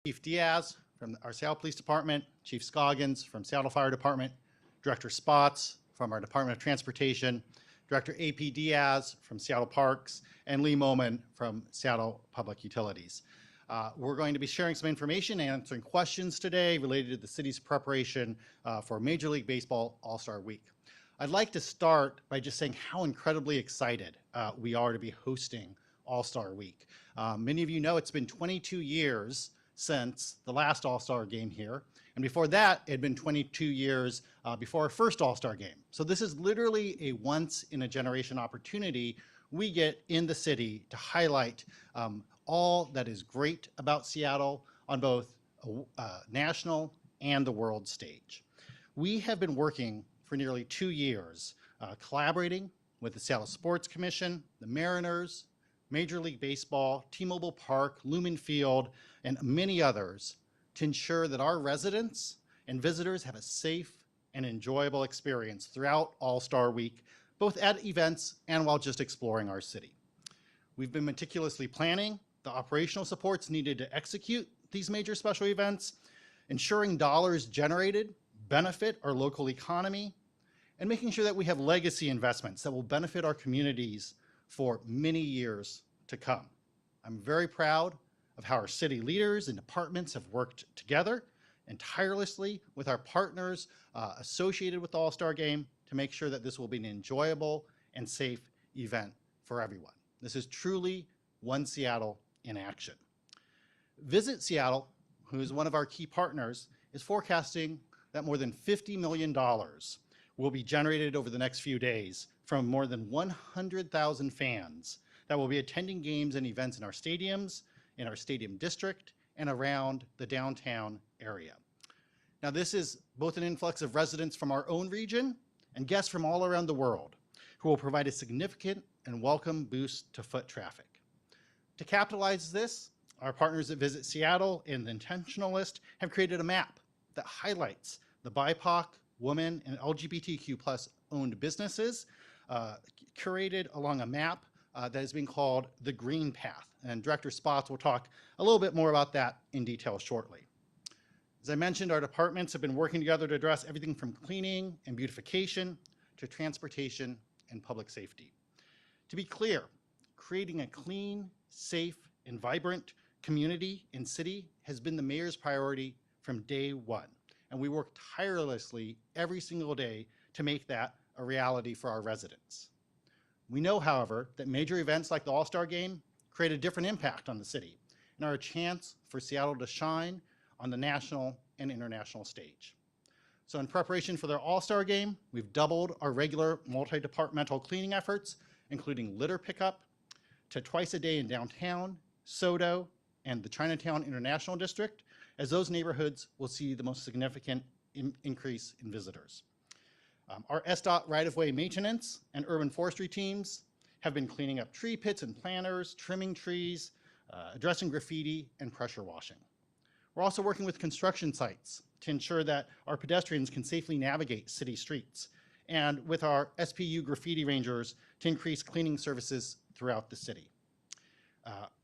Chief Diaz from our Seattle Police Department, Chief Scoggins from Seattle Fire Department, Director Spots from our Department of Transportation, Director AP Diaz from Seattle Parks, and Lee Moman from Seattle Public Utilities. We're going to be sharing some information and answering questions today related to the city's preparation for Major League Baseball All-Star Week. I'd like to start by just saying how incredibly excited we are to be hosting All-Star Week. Many of you know it's been 22 years since the last All-Star Game here, and before that it had been 22 years before our first All-Star Game. So this is literally a once-in-a-generation opportunity we get in the city to highlight all that is great about Seattle on both national and the world stage. We have been working for nearly 2 years, collaborating with the Seattle Sports Commission, the Mariners, Major League Baseball, T-Mobile Park, Lumen Field, and many others to ensure that our residents and visitors have a safe and enjoyable experience throughout All-Star Week, both at events and while just exploring our city. We've been meticulously planning the operational supports needed to execute these major special events, ensuring dollars generated benefit our local economy, and making sure that we have legacy investments that will benefit our communities for many years to come. I'm very proud of how our city leaders and departments have worked together and tirelessly with our partners associated with the All-Star Game to make sure that this will be an enjoyable and safe event for everyone. This is truly One Seattle in action. Visit Seattle, who is one of our key partners, is forecasting that more than $50 million will be generated over the next few days from more than 100,000 fans that will be attending games and events in our stadiums, in our stadium district, and around the downtown area. Now, this is both an influx of residents from our own region and guests from all around the world who will provide a significant and welcome boost to foot traffic. To capitalize this, our partners at Visit Seattle and the Intentionalist have created a map that highlights the BIPOC, women, and LGBTQ+ owned businesses curated along a map that is being called the Green Path. And Director Spots will talk a little bit more about that in detail shortly. As I mentioned, our departments have been working together to address everything from cleaning and beautification to transportation and public safety. To be clear, creating a clean, safe, and vibrant community and city has been the mayor's priority from day one, and we work tirelessly every single day to make that a reality for our residents. We know, however, that major events like the All-Star Game create a different impact on the city and are a chance for Seattle to shine on the national and international stage. So in preparation for the All-Star Game, we've doubled our regular multi-departmental cleaning efforts, including litter pickup, to twice a day in downtown, SoDo, and the Chinatown International District, as those neighborhoods will see the most significant increase in visitors. Our SDOT right-of-way maintenance and urban forestry teams have been cleaning up tree pits and planters, trimming trees, addressing graffiti, and pressure washing. We're also working with construction sites to ensure that our pedestrians can safely navigate city streets, and with our SPU graffiti rangers to increase cleaning services throughout the city.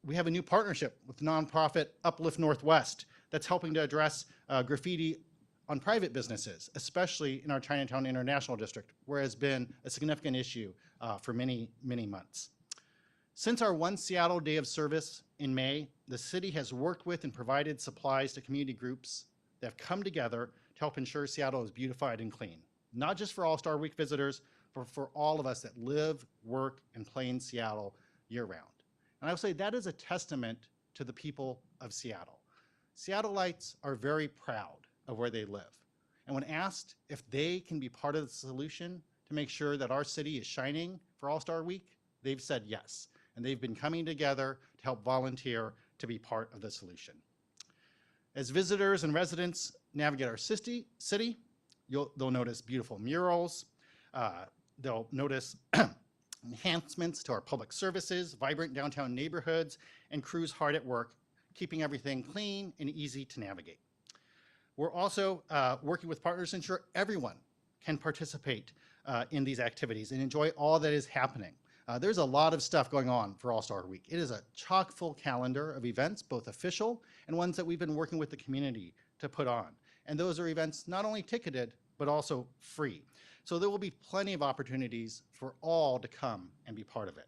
We have a new partnership with the nonprofit Uplift Northwest that's helping to address graffiti on private businesses, especially in our Chinatown International District, where it has been a significant issue for many, many months. Since our One Seattle Day of Service in May, the city has worked with and provided supplies to community groups that have come together to help ensure Seattle is beautified and clean, not just for All-Star Week visitors, but for all of us that live, work, and play in Seattle year-round. And I will say that is a testament to the people of Seattle. Seattleites are very proud of where they live. And when asked if they can be part of the solution to make sure that our city is shining for All-Star Week, they've said yes. And they've been coming together to help volunteer to be part of the solution. As visitors and residents navigate our city, they'll notice beautiful murals. They'll notice enhancements to our public services, vibrant downtown neighborhoods, and crews hard at work, keeping everything clean and easy to navigate. We're also working with partners to ensure everyone can participate in these activities and enjoy all that is happening. There's a lot of stuff going on for All-Star Week. It is a chock-full calendar of events, both official and ones that we've been working with the community to put on. And those are events not only ticketed, but also free. So there will be plenty of opportunities for all to come and be part of it.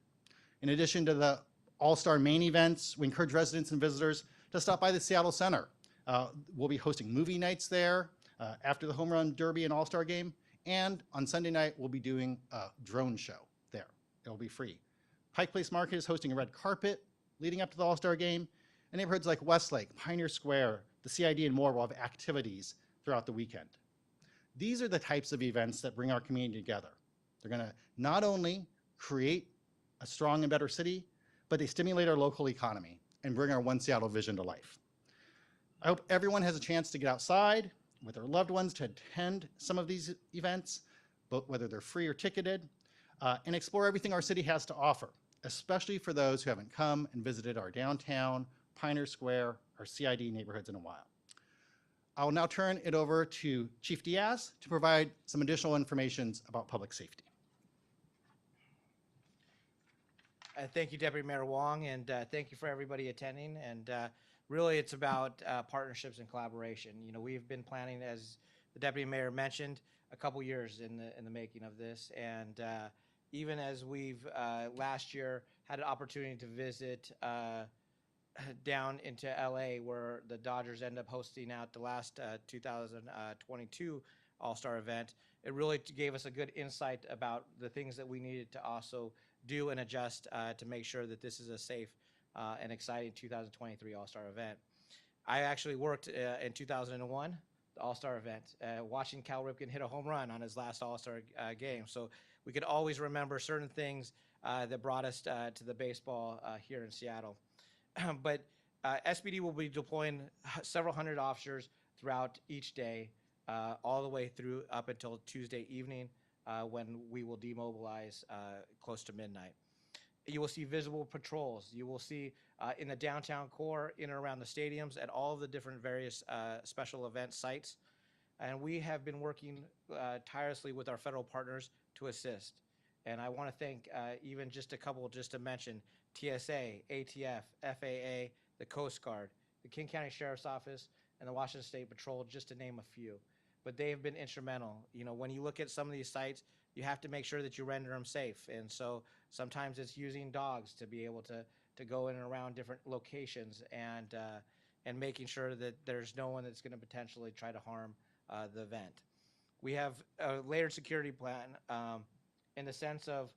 In addition to the All-Star main events, we encourage residents and visitors to stop by the Seattle Center. We'll be hosting movie nights there after the Home Run Derby and All-Star Game. And on Sunday night, we'll be doing a drone show there. It'll be free. Pike Place Market is hosting a red carpet leading up to the All-Star Game. And neighborhoods like Westlake, Pioneer Square, the CID, and more will have activities throughout the weekend. These are the types of events that bring our community together. They're going to not only create a strong and better city, but they stimulate our local economy and bring our One Seattle vision to life. I hope everyone has a chance to get outside with their loved ones to attend some of these events, but whether they're free or ticketed, and explore everything our city has to offer, especially for those who haven't come and visited our downtown, Pioneer Square, our CID neighborhoods in a while. I will now turn it over to Chief Diaz to provide some additional information about public safety. Thank you, Deputy Mayor Wong, and thank you for everybody attending. And really, it's about partnerships and collaboration. You know, we've been planning, as the Deputy Mayor mentioned, a couple years in the making of this. And even as we've last year had an opportunity to visit down into LA, where the Dodgers end up hosting out the last 2022 All-Star event, it really gave us a good insight about the things that we needed to also do and adjust to make sure that this is a safe and exciting 2023 All-Star event. I actually worked in 2001, the All-Star event, watching Cal Ripken hit a home run on his last All-Star game. So we could always remember certain things that brought us to the baseball here in Seattle. But SPD will be deploying several hundred officers throughout each day, all the way through up until Tuesday evening, when we will demobilize close to midnight. You will see visible patrols. You will see in the downtown core, in and around the stadiums, at all of the different various special event sites. And we have been working tirelessly with our federal partners to assist. And I want to thank even just a couple, just to mention, TSA, ATF, FAA, the Coast Guard, the King County Sheriff's Office, and the Washington State Patrol, just to name a few. But they have been instrumental. You know, when you look at some of these sites, you have to make sure that you render them safe. And so sometimes it's using dogs to be able to go in and around different locations and making sure that there's no one that's going to potentially try to harm the event. We have a layered security plan in the sense of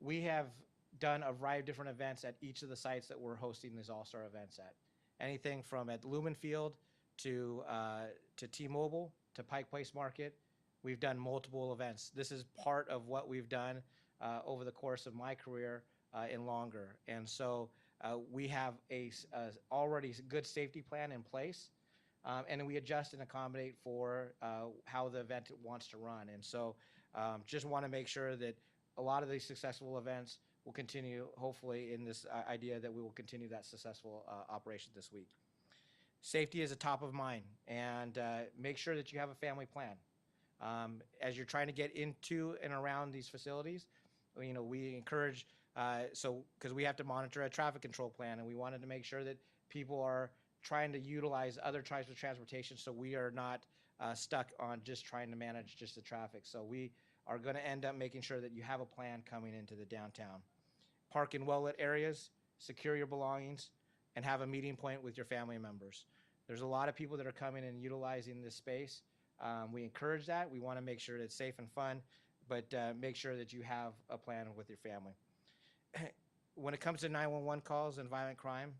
we have done a variety of different events at each of the sites that we're hosting these All-Star events at. Anything from at Lumen Field to T-Mobile to Pike Place Market. We've done multiple events. This is part of what we've done over the course of my career and longer. And so we have a already good safety plan in place, and we adjust and accommodate for how the event wants to run. And so just want to make sure that a lot of these successful events will continue, hopefully, in this idea that we will continue that successful operation this week. Safety is a top of mind, and make sure that you have a family plan. As you're trying to get into and around these facilities, you know, we encourage, because we have to monitor a traffic control plan, and we wanted to make sure that people are trying to utilize other types of transportation, so we are not stuck on just trying to manage just the traffic. So we are going to end up making sure that you have a plan coming into the downtown. Park in well-lit areas, secure your belongings, and have a meeting point with your family members. There's a lot of people that are coming and utilizing this space. We encourage that. We want to make sure that it's safe and fun, but make sure that you have a plan with your family. When it comes to 911 calls and violent crime,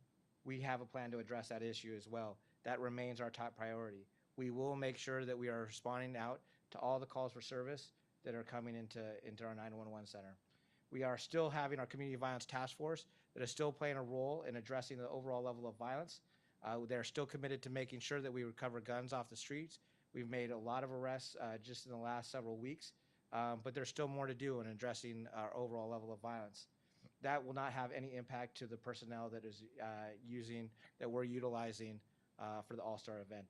we have a plan to address that issue as well. That remains our top priority. We will make sure that we are responding out to all the calls for service that are coming into our 911 center. We are still having our community violence task force that is still playing a role in addressing the overall level of violence. They're still committed to making sure that we recover guns off the streets. We've made a lot of arrests just in the last several weeks, but there's still more to do in addressing our overall level of violence. That will not have any impact to the personnel that is that we're utilizing for the All-Star event.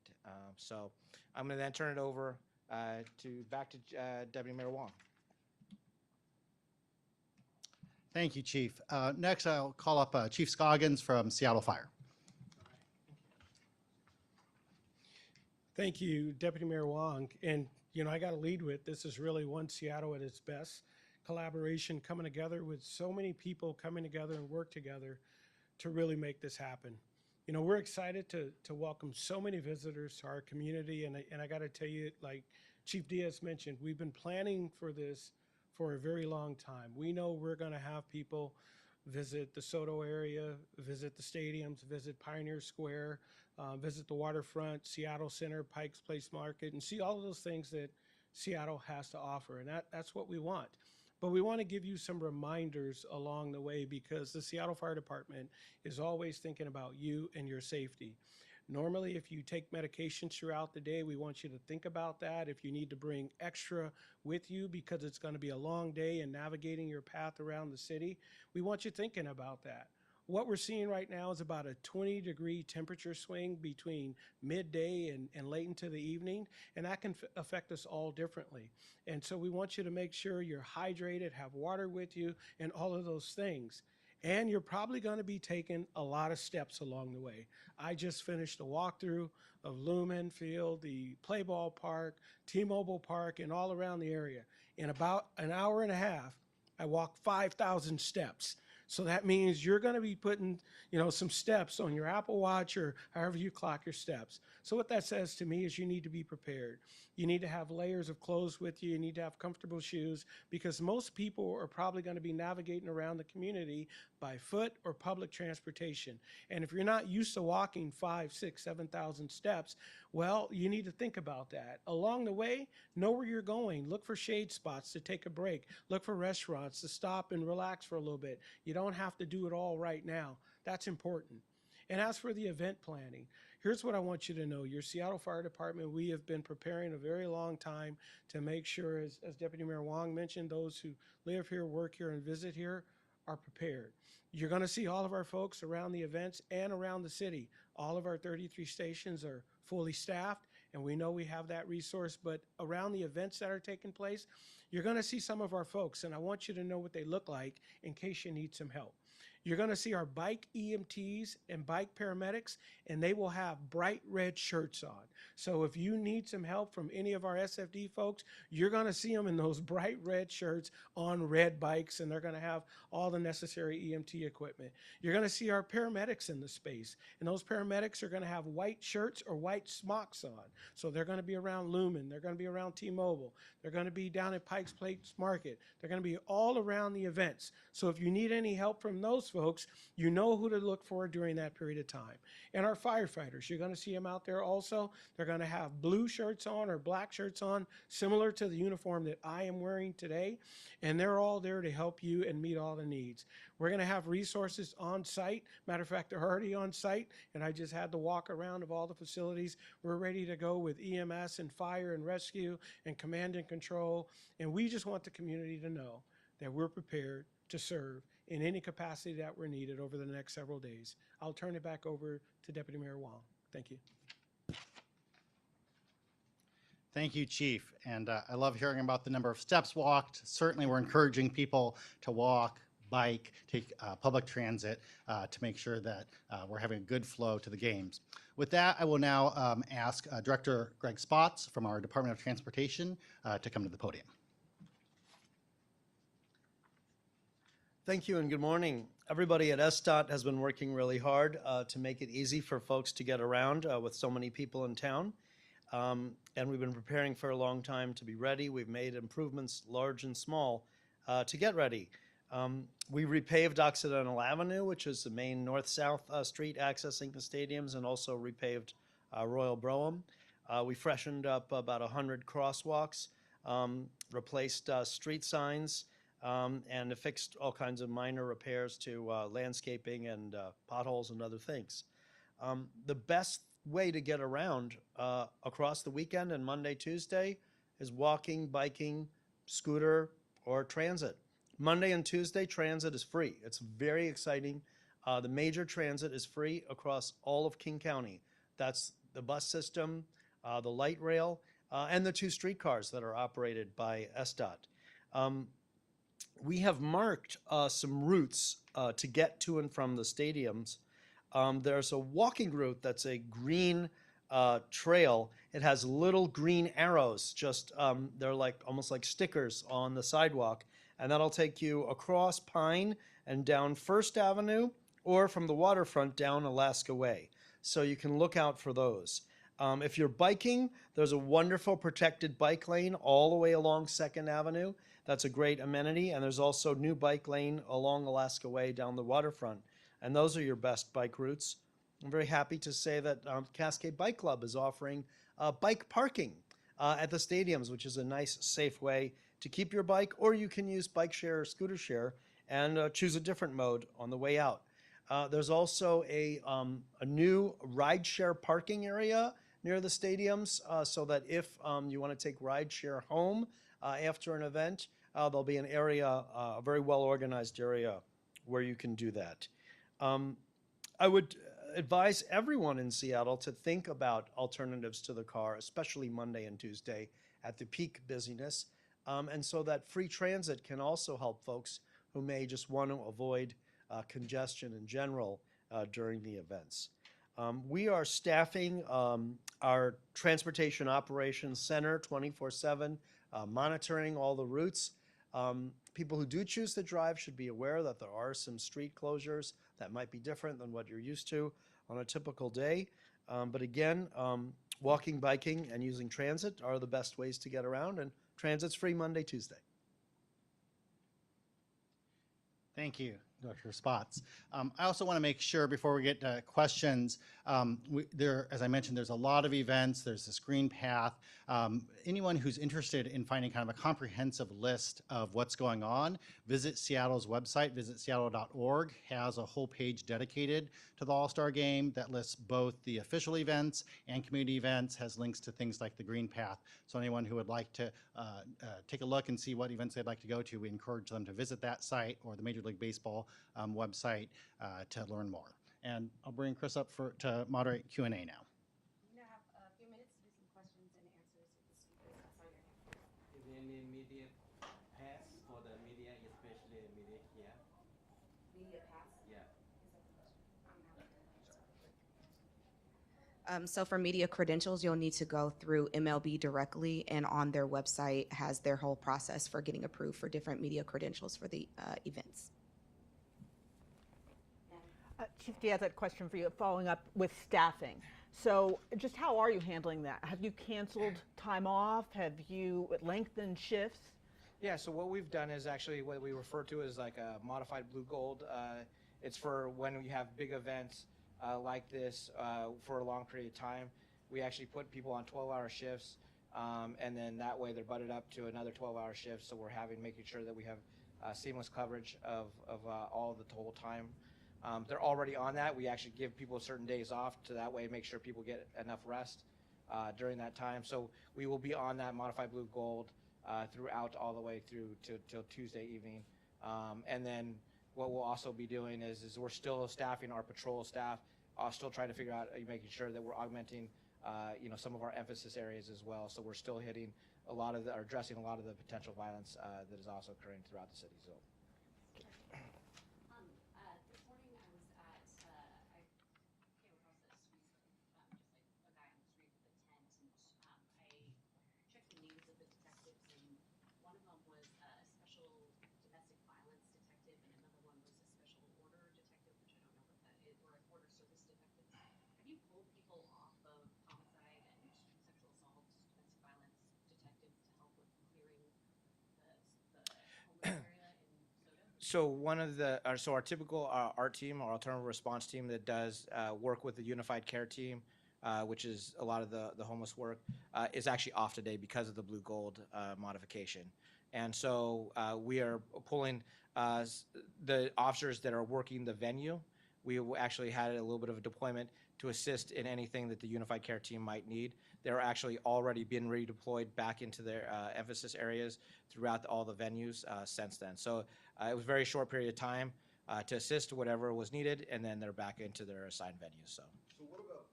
So I'm going to then turn it over back to Deputy Mayor Wong. Thank you, Chief. Next, I'll call up Chief Scoggins from Seattle Fire. Thank you, Deputy Mayor Wong. And, I got to lead with this is really one Seattle at its best. Collaboration coming together with so many people coming together and work together to really make this happen. We're excited to welcome so many visitors to our community. And I got to tell you, like Chief Diaz mentioned, we've been planning for this for a very long time. We know we're going to have people visit the Soto area, visit the stadiums, visit Pioneer Square, visit the waterfront, Seattle Center, Pikes Place Market, and see all of those things that Seattle has to offer. And that's what we want. But we want to give you some reminders along the way because the Seattle Fire Department is always thinking about you and your safety. Normally, if you take medications throughout the day, we want you to think about that. If you need to bring extra with you because it's going to be a long day and navigating your path around the city, we want you thinking about that. What we're seeing right now is about a 20-degree temperature swing between midday and late into the evening, and that can affect us all differently. And so we want you to make sure you're hydrated, have water with you, and all of those things. And you're probably going to be taking a lot of steps along the way. I just finished a walkthrough of Lumen Field, the Play Ball Park, T-Mobile Park, and all around the area. In about an hour and a half, I walked 5,000 steps. So that means you're going to be putting, some steps on your Apple Watch or however you clock your steps. So what that says to me is you need to be prepared. You need to have layers of clothes with you. You need to have comfortable shoes because most people are probably going to be navigating around the community by foot or public transportation. And if you're not used to walking 5, 6, 7,000 steps, well, you need to think about that. Along the way, know where you're going. Look for shade spots to take a break. Look for restaurants to stop and relax for a little bit. You don't have to do it all right now. That's important. And as for the event planning, here's what I want you to know. Your Seattle Fire Department, we have been preparing a very long time to make sure, as Deputy Mayor Wong mentioned, those who live here, work here, and visit here are prepared. You're going to see all of our folks around the events and around the city. All of our 33 stations are fully staffed, and we know we have that resource. But around the events that are taking place, you're going to see some of our folks, and I want you to know what they look like in case you need some help. You're going to see our bike EMTs and bike paramedics, and they will have bright red shirts on. So if you need some help from any of our SFD folks, you're going to see them in those bright red shirts on red bikes, and they're going to have all the necessary EMT equipment. You're going to see our paramedics in the space, and those paramedics are going to have white shirts or white smocks on. So they're going to be around Lumen. They're going to be around T-Mobile. They're going to be down at Pikes Place Market. They're going to be all around the events. So if you need any help from those folks, you know who to look for during that period of time. And our firefighters, you're going to see them out there also. They're going to have blue shirts on or black shirts on, similar to the uniform that I am wearing today. And they're all there to help you and meet all the needs. We're going to have resources on site. Matter of fact, they're already on site, and I just had the walk around of all the facilities. We're ready to go with EMS and fire and rescue and command and control. And we just want the community to know that we're prepared to serve in any capacity that we're needed over the next several days. I'll turn it back over to Deputy Mayor Wong. Thank you. Thank you, Chief. And I love hearing about the number of steps walked. Certainly, we're encouraging people to walk, bike, take public transit to make sure that we're having a good flow to the games. With that, I will now ask Director Greg Spots from our Department of Transportation to come to the podium. Thank you and good morning. Everybody at SDOT has been working really hard to make it easy for folks to get around with so many people in town. And we've been preparing for a long time to be ready. We've made improvements large and small to get ready. We repaved Occidental Avenue, which is the main north-south street accessing the stadiums, and also repaved Royal Brougham. We freshened up about 100 crosswalks, replaced street signs, and fixed all kinds of minor repairs to landscaping and potholes and other things. The best way to get around across the weekend and Monday, Tuesday is walking, biking, scooter, or transit. Monday and Tuesday, transit is free. It's very exciting. The major transit is free across all of King County. That's the bus system, the light rail, and the 2 streetcars that are operated by SDOT. we have marked some routes to get to and from the stadiums. There's a walking route that's a green trail. It has little green arrows, just they're like almost like stickers on the sidewalk, and that'll take you across Pine and down First Avenue, or from the waterfront down Alaska Way. So you can look out for those. If you're biking, there's a wonderful protected bike lane all the way along Second Avenue. That's a great amenity. And there's also new bike lane along Alaska Way down the waterfront. And those are your best bike routes. I'm very happy to say that Cascade Bike Club is offering bike parking at the stadiums, which is a nice, safe way to keep your bike, or you can use bike share or scooter share and choose a different mode on the way out. There's also a new rideshare parking area near the stadiums, so that if you want to take rideshare home after an event, there'll be an area, a very well-organized area where you can do that. I would advise everyone in Seattle to think about alternatives to the car, especially Monday and Tuesday at the peak busyness, and so that free transit can also help folks who may just want to avoid congestion in general during the events. We are staffing our Transportation Operations Center 24/7, monitoring all the routes. People who do choose to drive should be aware that there are some street closures that might be different than what you're used to on a typical day. But again, walking, biking, and using transit are the best ways to get around, and transit's free Monday, Tuesday. Thank you, Dr. Spots. I also want to make sure before we get to questions, as I mentioned, there's a lot of events. There's this green path. Anyone who's interested in finding kind of a comprehensive list of what's going on, visit Seattle's website, visitseattle.org, has a whole page dedicated to the All-Star Game that lists both the official events and community events, has links to things like the green path. So anyone who would like to take a look and see what events they'd like to go to, we encourage them to visit that site or the Major League Baseball website to learn more. And I'll bring Chris up to moderate Q&A now. You now have a few minutes to do some questions and answers with the speakers. I saw your hand. Is there any media pass for the media, especially media here? Media pass? Yeah. So for media credentials, you'll need to go through MLB directly, and on their website has their whole process for getting approved for different media credentials for the events. Chief Diaz, I had a question for you, following up with staffing. So just how are you handling that? Have you canceled time off? Have you lengthened shifts? Yeah, so what we've done is actually what we refer to as like a modified blue gold. It's for when we have big events like this for a long period of time. We actually put people on 12-hour shifts, and then that way they're butted up to another 12-hour shift. So we're making sure that we have seamless coverage of all the total time. They're already on that. We actually give people certain days off to that way make sure people get enough rest during that time. So we will be on that modified blue gold throughout all the way through till Tuesday evening. And then what we'll also be doing is we're still staffing our patrol staff, still trying to figure out making sure that we're augmenting some of our emphasis areas as well. So we're still hitting addressing a lot of the potential violence that is also occurring throughout the city. So. So our typical art team, our alternative response team that does work with the unified care team, which is a lot of the homeless work, is actually off today because of the blue gold modification. And so we are pulling the officers that are working the venue. We actually had a little bit of a deployment to assist in anything that the unified care team might need. They're actually already been redeployed back into their emphasis areas throughout all the venues since then. So it was a very short period of time to assist whatever was needed, and then they're back into their assigned venues. So what about,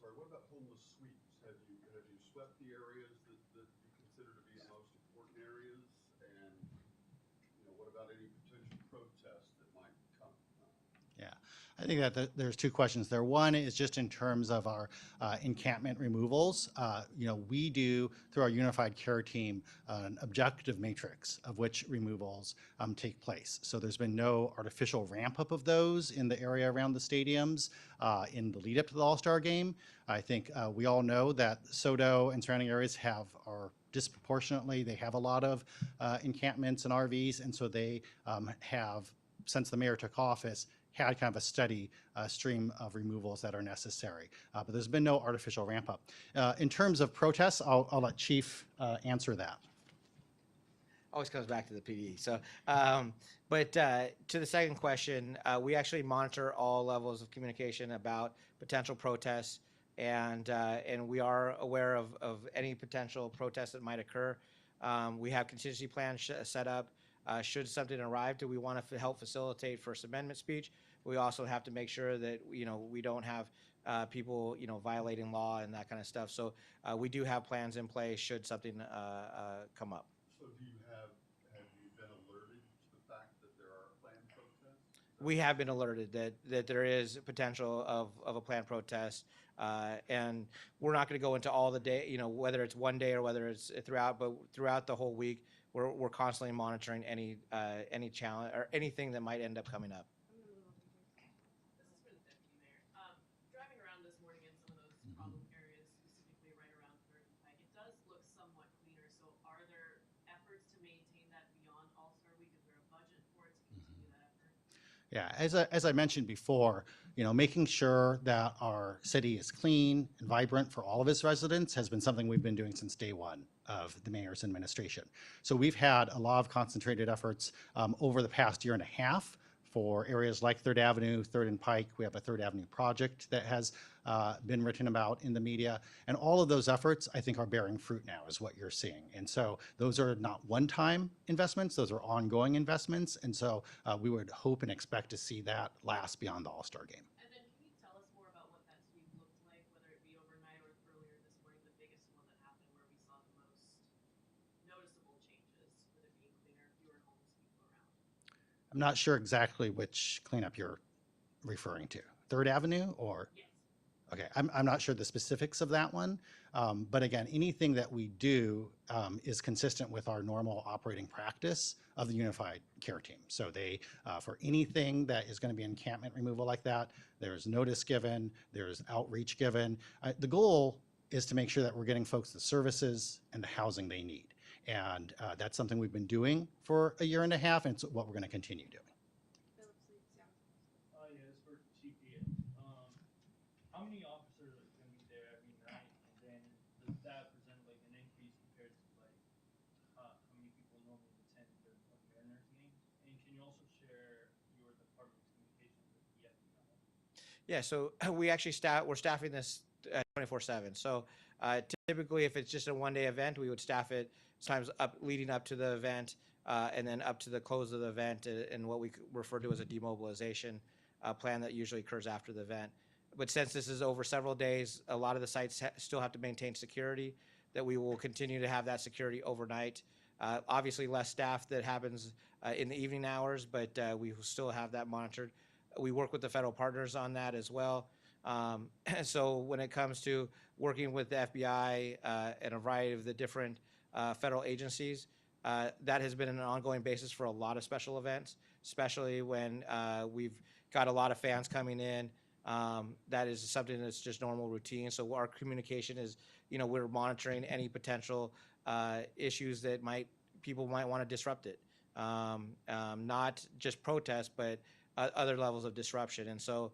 what about homeless suites? Have you swept the areas that you consider to be the most important areas? And, what about any potential protests that might come? Yeah, I think that there's two questions there. One is just in terms of our encampment removals. We do, through our unified care team, an objective matrix of which removals take place. So there's been no artificial ramp up of those in the area around the stadiums in the lead up to the All-Star Game. I think we all know that SoDo and surrounding areas are disproportionately, they have a lot of encampments and RVs, and so they have, since the mayor took office, had kind of a steady stream of removals that are necessary. But there's been no artificial ramp up. In terms of protests, I'll let Chief answer that. Always comes back to the PD. So, to the second question, we actually monitor all levels of communication about potential protests, and we are aware of any potential protests that might occur. We have contingency plans set up. Should something arrive, do we want to help facilitate First Amendment speech? We also have to make sure that we don't have people violating law and that kind of stuff. So we do have plans in place should something come up. So have you been alerted to the fact that there are planned protests? We have been alerted that there is potential of a planned protest, and we're not going to go into all the day, whether it's one day or whether it's throughout, but throughout the whole week, we're constantly monitoring any challenge or anything that might end up coming up. This is for the deputy mayor. Driving around this morning in some of those problem areas, specifically right around Third and Pike, it does look somewhat cleaner. So are there efforts to maintain that beyond All-Star Week? Is there a budget for it to continue that effort? Yeah, as I mentioned before, making sure that our city is clean and vibrant for all of its residents has been something we've been doing since day one of the mayor's administration. So we've had a lot of concentrated efforts over the past year and a half for areas like Third Avenue, Third and Pike. We have a Third Avenue project that has been written about in the media. And all of those efforts, I think, are bearing fruit now, is what you're seeing. And so those are not one-time investments. Those are ongoing investments. And so we would hope and expect to see that last beyond the All-Star Game. And then can you tell us more about what that sweep looked like, whether it be overnight or earlier this morning, the biggest one that happened where we saw the most noticeable changes, with it being cleaner, fewer homes, people around? I'm not sure exactly which cleanup you're referring to. Third Avenue or? Yes. Okay, I'm not sure the specifics of that one. But again, anything that we do is consistent with our normal operating practice of the unified care team. So they, for anything that is going to be encampment removal like that, there's notice given, there's outreach given. The goal is to make sure that we're getting folks the services and the housing they need. And that's something we've been doing for a year and a half, and it's what we're going to continue doing. Yeah, it's for Chief Diaz. How many officers are going to be there every night, and then does that present like an increase compared to like how many people normally attend the Mariners games? And can you also share your department's communication with the FBI? Yeah, so we actually we're staffing this 24/7. So typically, if it's just a one-day event, we would staff it sometimes leading up to the event, and then up to the close of the event, and what we refer to as a demobilization plan that usually occurs after the event. But since this is over several days, a lot of the sites still have to maintain security, that we will continue to have that security overnight. Obviously, less staff that happens in the evening hours, but we will still have that monitored. We work with the federal partners on that as well. So when it comes to working with the FBI and a variety of the different federal agencies, that has been an ongoing basis for a lot of special events, especially when we've got a lot of fans coming in. That is something that's just normal routine. So our communication is, we're monitoring any potential issues that people might want to disrupt it. Not just protests, but other levels of disruption. And so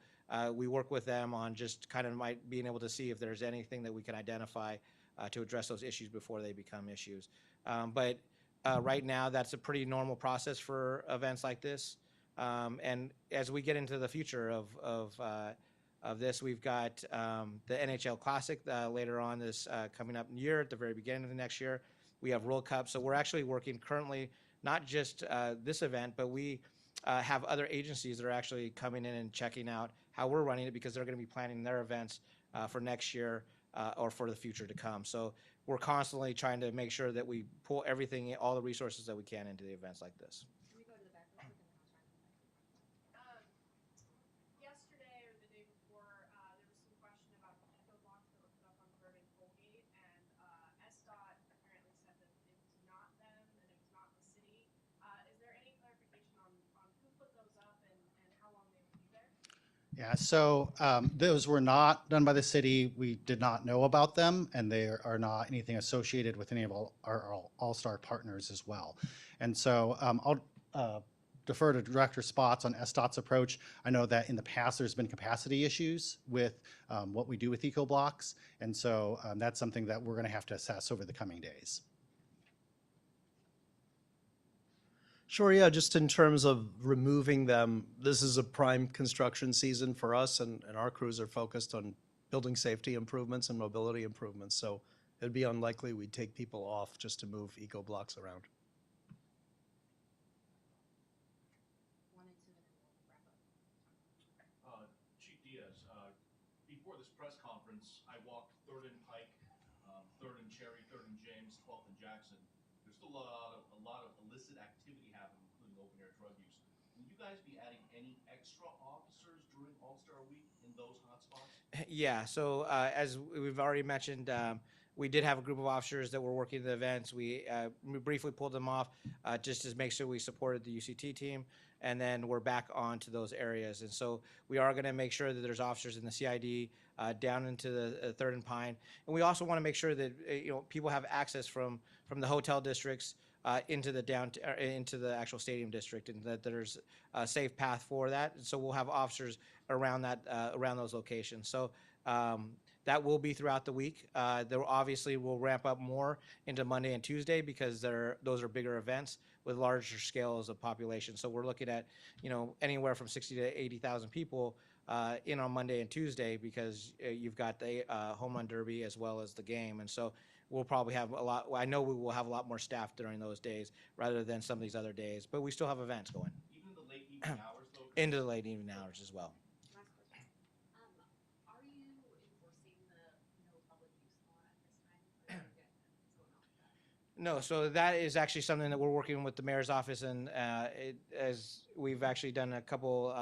we work with them on just kind of being able to see if there's anything that we can identify to address those issues before they become issues. But right now, that's a pretty normal process for events like this. And as we get into the future of this, we've got the NHL Classic later on this coming up year at the very beginning of the next year. We have World Cup. So we're actually working currently, not just this event, but we have other agencies that are actually coming in and checking out how we're running it, because they're going to be planning their events for next year or for the future to come. So we're constantly trying to make sure that we pull everything, all the resources that we can into the events like this. Can we go to the back? Yeah, so those were not done by the city. We did not know about them, and they are not anything associated with any of our All-Star partners as well. And so I'll defer to Director Spots on SDOT's approach. I know that in the past there's been capacity issues with what we do with eco blocks, and so that's something that we're going to have to assess over the coming days. Sure, yeah, just in terms of removing them, this is a prime construction season for us, and our crews are focused on building safety improvements and mobility improvements. So it'd be unlikely we'd take people off just to move eco blocks around. Chief Diaz, before this press conference, I walked 3rd and Pike, 3rd and Cherry, 3rd and James, 12th and Jackson. There's still a lot of illicit activity happening, including open air drug use. Will you guys be adding any extra officers during All-Star Week in those hotspots? Yeah, so as we've already mentioned, we did have a group of officers that were working the events. We briefly pulled them off just to make sure we supported the UCT team, and then we're back on to those areas. And so we are going to make sure that there's officers in the CID down into the 3rd and Pine, and we also want to make sure that people have access from the hotel districts into the actual stadium district, and that there's a safe path for that. And so we'll have officers around that around those locations. So that will be throughout the week. There obviously will ramp up more into Monday and Tuesday because those are bigger events with larger scales of population. So we're looking at anywhere from 60 to 80,000 people in on Monday and Tuesday because you've got the home run derby as well as the game, and so we'll probably have a lot. I know we will have a lot more staff during those days rather than some of these other days, but we still have events going. Even in the late evening hours, though? Into the late evening hours as well. Last question. Are you enforcing the no public use law at this time? Or what's going on with that? No, so that is actually something that we're working with the mayor's office, and as we've actually done a couple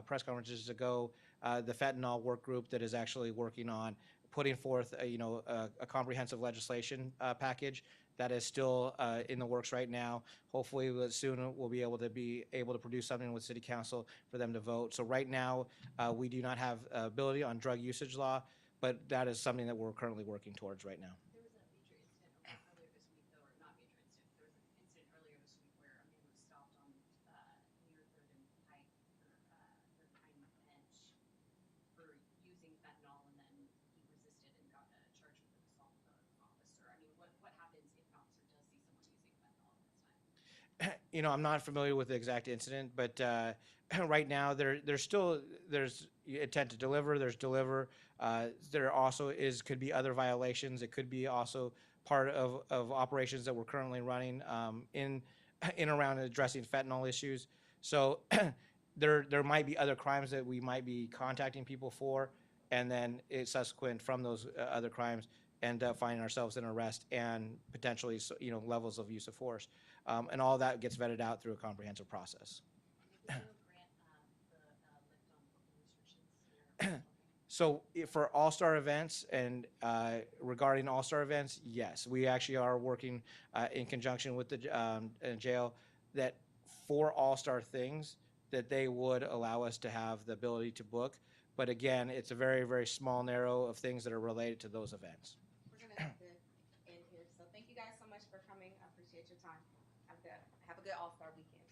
press conferences ago, the fentanyl work group that is actually working on putting forth a comprehensive legislation package that is still in the works right now. Hopefully soon we'll be able to produce something with city council for them to vote. So right now we do not have ability on drug usage law, but that is something that we're currently working towards right now. There was a major incident earlier this week, though, or not major incident. There was an incident earlier this week where a man was stopped on near 3rd and Pike for Pine Bench for using fentanyl, and then he resisted and got charged with an assault of an officer. I mean, what happens if an officer does see someone using fentanyl at this time? I'm not familiar with the exact incident, but right now there's intent to deliver. There's deliver. There also could be other violations. It could be also part of operations that we're currently running in around addressing fentanyl issues. So there might be other crimes that we might be contacting people for, and then subsequent from those other crimes end up finding ourselves in arrest and potentially levels of use of force, and all that gets vetted out through a comprehensive process. So for all-star events and regarding all-star events, yes, we actually are working in conjunction with the jail that for all-star things that they would allow us to have the ability to book. But again, it's a very, very small narrow of things that are related to those events. We're going to have to end here. So thank you guys so much for coming. I appreciate your time. Have a good All-Star weekend.